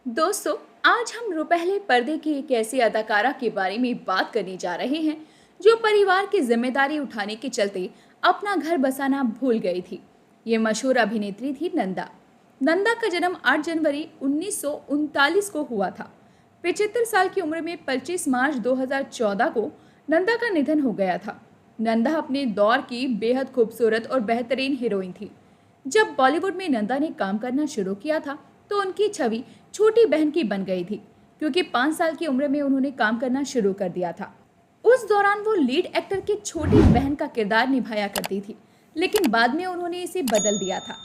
दोस्तों, आज हम रुपहले पर्दे की एक ऐसी अदाकारा के बारे में बात करने जा रहे हैं जो परिवार की जिम्मेदारी उठाने के चलते अपना घर बसाना भूल गई थी। ये मशहूर अभिनेत्री थी नंदा। नंदा का जन्म 8 जनवरी 1939 को हुआ था। 75 साल की उम्र में 25 मार्च 2014 को नंदा का निधन हो गया था। नंदा अपने दौर की बेहद खूबसूरत और बेहतरीन हीरोइन थी। जब बॉलीवुड में नंदा ने काम करना शुरू किया था तो उनकी छवि छोटी बहन की बन गई थी, क्योंकि 5 साल की उम्र में उन्होंने काम करना शुरू कर दिया था। उस दौरान वो लीड एक्टर की छोटी बहन का किरदार निभाया करती थी, लेकिन बाद में उन्होंने इसे बदल दिया था।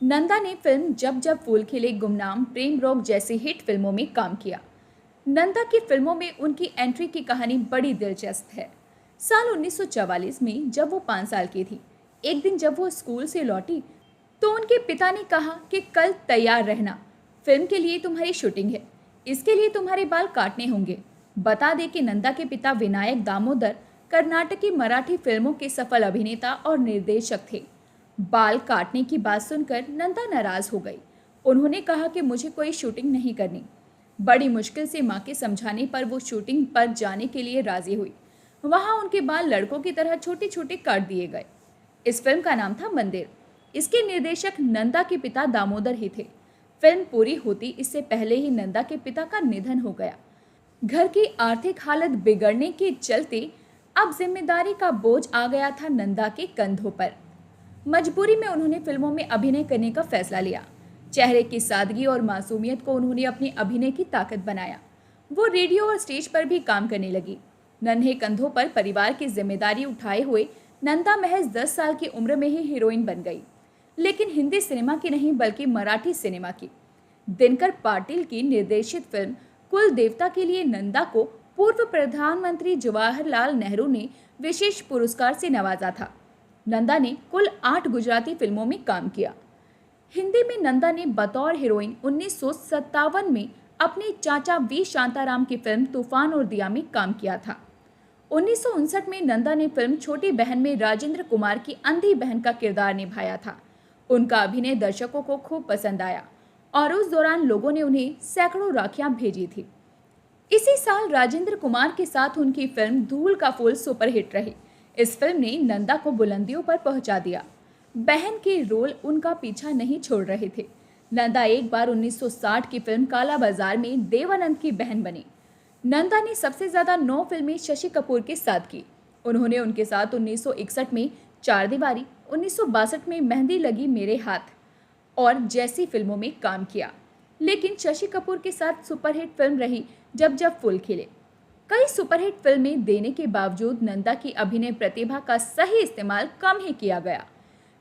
नंदा ने फिल्म जब जब फूल खिले, गुमनाम, प्रेम रोग जैसी हिट फिल्मों में काम किया। नंदा की फिल्मों में उनकी एंट्री की कहानी बड़ी दिलचस्प है। साल 1944 में जब वो 5 साल की थी, एक दिन जब वो स्कूल से लौटी तो उनके पिता ने कहा कि कल तैयार रहना, फिल्म के लिए तुम्हारी शूटिंग है, इसके लिए तुम्हारे बाल काटने होंगे। बता दें कि नंदा के पिता विनायक दामोदर कर्नाटकी मराठी फिल्मों के सफल अभिनेता और निर्देशक थे। बाल काटने की बात सुनकर नंदा नाराज हो गई। उन्होंने कहा कि मुझे कोई शूटिंग नहीं करनी। बड़ी मुश्किल से मां के समझाने पर वो शूटिंग पर जाने के लिए राजी हुई। वहां उनके बाल लड़कों की तरह छोटे छोटे काट दिए गए। इस फिल्म का नाम था मंदिर। इसके निर्देशक नंदा के पिता दामोदर ही थे। फिल्म पूरी होती इससे पहले ही नंदा के पिता का निधन हो गया। घर की आर्थिक हालत बिगड़ने के चलते अब जिम्मेदारी का बोझ आ गया था नंदा के कंधों पर। मजबूरी में उन्होंने फिल्मों में अभिनय करने का फैसला लिया। चेहरे की सादगी और मासूमियत को उन्होंने अपने अभिनय की ताकत बनाया। वो रेडियो और स्टेज पर भी काम करने लगी। नन्हे कंधों पर परिवार की जिम्मेदारी उठाए हुए नंदा महज 10 साल की उम्र में ही हीरोइन बन गई, लेकिन हिंदी सिनेमा की नहीं बल्कि मराठी सिनेमा की। दिनकर पाटिल की निर्देशित फिल्म कुल देवता के लिए नंदा को पूर्व प्रधानमंत्री जवाहरलाल नेहरू ने विशेष पुरस्कार से नवाजा था। नंदा ने कुल 8 गुजराती फिल्मों में काम किया। हिंदी में नंदा ने बतौर हीरोइन 1957 में अपने चाचा वी शांताराम की फिल्म तूफान और दिया में काम किया था। 1959 में नंदा ने फिल्म छोटी बहन में राजेंद्र कुमार की अंधी बहन का किरदार निभाया था। उनका अभिनय दर्शकों को खूब पसंद आया और उस दौरान लोगों ने उन्हें सैकड़ों राखियां भेजी थी। इसी साल राजेंद्र कुमार के साथ उनकी फिल्म धूल का फूल सुपरहिट रही। इस फिल्म ने नंदा को बुलंदियों पर पहुंचा दिया। बहन के रोल उनका पीछा नहीं छोड़ रहे थे। नंदा एक बार 1960 की फिल्म काला बाजार में देवानंद की बहन बनी। नंदा ने सबसे ज्यादा 9 फिल्में शशि कपूर के साथ की। उन्होंने उनके साथ 1961 में चार दीवारी, 1962 में मेहंदी लगी मेरे हाथ और जैसी फिल्मों में काम किया। लेकिन शशि कपूर के साथ सुपरहिट फिल्म रही जब जब फूल खिले। कई सुपरहिट फिल्में देने के बावजूद नंदा की अभिनय प्रतिभा का सही इस्तेमाल कम ही किया गया।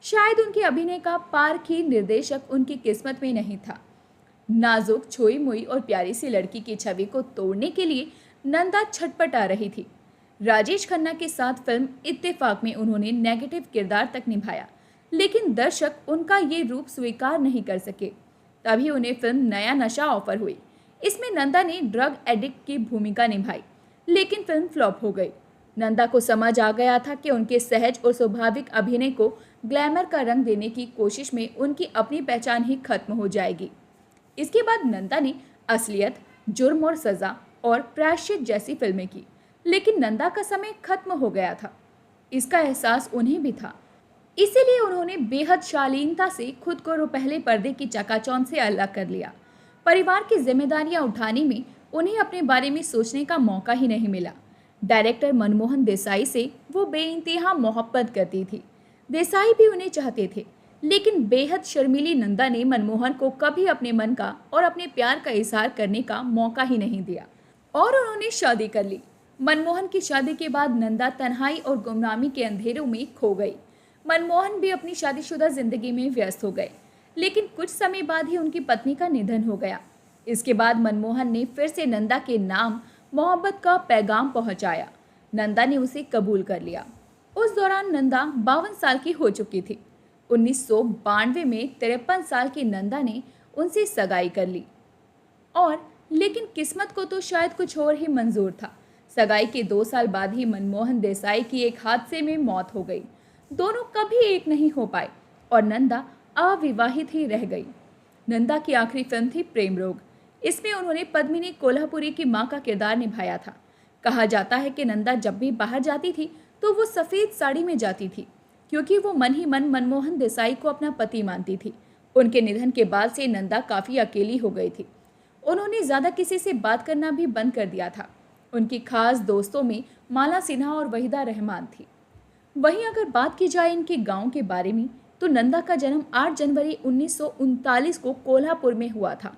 शायद उनके अभिनय का पारखी निर्देशक उनकी किस्मत में नहीं था। नाजुक, छोई मुई और प्यारी सी लड़की की छवि को तोड़ने के लिए नंदा छटपटा रही थी। राजेश खन्ना के साथ फिल्म इत्तेफाक में उन्होंने नेगेटिव किरदार तक निभाया, लेकिन दर्शक उनका ये रूप स्वीकार नहीं कर सके। तभी उन्हें फिल्म नया नशा ऑफर हुई। इसमें नंदा ने ड्रग एडिक्ट की भूमिका निभाई, लेकिन फिल्म फ्लॉप हो गई। नंदा को समझ आ गया था कि उनके सहज और स्वाभाविक अभिनय को ग्लैमर का रंग देने की कोशिश में उनकी अपनी पहचान ही खत्म हो जाएगी। इसके बाद नंदा ने असलियत, जुर्म और सजा और प्रायश्चित जैसी फिल्में की, लेकिन नंदा का समय खत्म हो गया था। इसका एहसास उन्हें भी था। इसीलिए उन्होंने बेहद शालीनता से खुद को रुपहले पर्दे की चकाचौंध से अलग कर लिया। परिवार की जिम्मेदारियां उठाने में उन्हें अपने बारे में सोचने का मौका ही नहीं मिला। डायरेक्टर मनमोहन देसाई से वो बेइंतहा मोहब्बत करती थी। देसाई भी उन्हें चाहते थे, लेकिन बेहद शर्मीली नंदा ने मनमोहन को कभी अपने मन का और अपने प्यार का इजहार करने का मौका ही नहीं दिया और उन्होंने शादी कर ली। मनमोहन की शादी के बाद नंदा तन्हाई और गुमनामी के अंधेरों में खो गई। मनमोहन भी अपनी शादीशुदा जिंदगी में व्यस्त हो गए, लेकिन कुछ समय बाद ही उनकी पत्नी का निधन हो गया। इसके बाद मनमोहन ने फिर से नंदा के नाम मोहब्बत का पैगाम पहुंचाया। नंदा ने उसे कबूल कर लिया। उस दौरान नंदा 52 साल की हो चुकी थी। 1992 में 53 साल की नंदा ने उनसे सगाई कर ली लेकिन किस्मत को तो शायद कुछ और ही मंजूर था। सगाई के 2 साल बाद ही मनमोहन देसाई की एक हादसे में मौत हो गई। दोनों कभी एक नहीं हो पाए और नंदा अविवाहित ही रह गई। नंदा की आखिरी फिल्म थी प्रेम रोग। इसमें उन्होंने पद्मिनी कोल्हापुरी की मां का किरदार निभाया था। कहा जाता है कि नंदा जब भी बाहर जाती थी तो वो सफेद साड़ी में जाती थी, क्योंकि वो मन ही मन मनमोहन देसाई को अपना पति मानती थी। उनके निधन के बाद से नंदा काफी अकेली हो गई थी। उन्होंने ज्यादा किसी से बात करना भी बंद कर दिया था। उनकी खास दोस्तों में माला सिन्हा और वहीदा रहमान थी। वहीं अगर बात की जाए इनके गांव के बारे में, तो नंदा का जन्म 8 जनवरी 1939 को कोल्हापुर में हुआ था।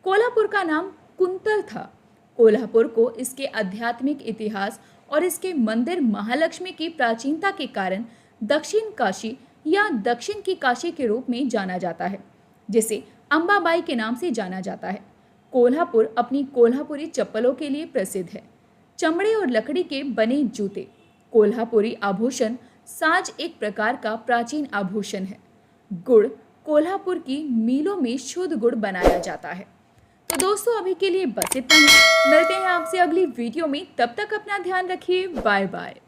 कोल्हापुर का नाम कुंतल था। कोल्हापुर को इसके आध्यात्मिक इतिहास और इसके मंदिर महालक्ष्मी की प्राचीनता के कारण दक्षिण काशी या दक्षिण की काशी के रूप में जाना जाता है, जिसे अंबाबाई के नाम से जाना जाता है। कोल्हापुर अपनी कोल्हापुरी चप्पलों के लिए प्रसिद्ध है। चमड़े और लकड़ी के बने जूते, कोल्हापुरी आभूषण, साज एक प्रकार का प्राचीन आभूषण है। गुड़, कोल्हापुर की मीलों में शुद्ध गुड़ बनाया जाता है। तो दोस्तों अभी के लिए बस इतना ही। मिलते हैं आपसे अगली वीडियो में, तब तक अपना ध्यान रखिए। Bye bye.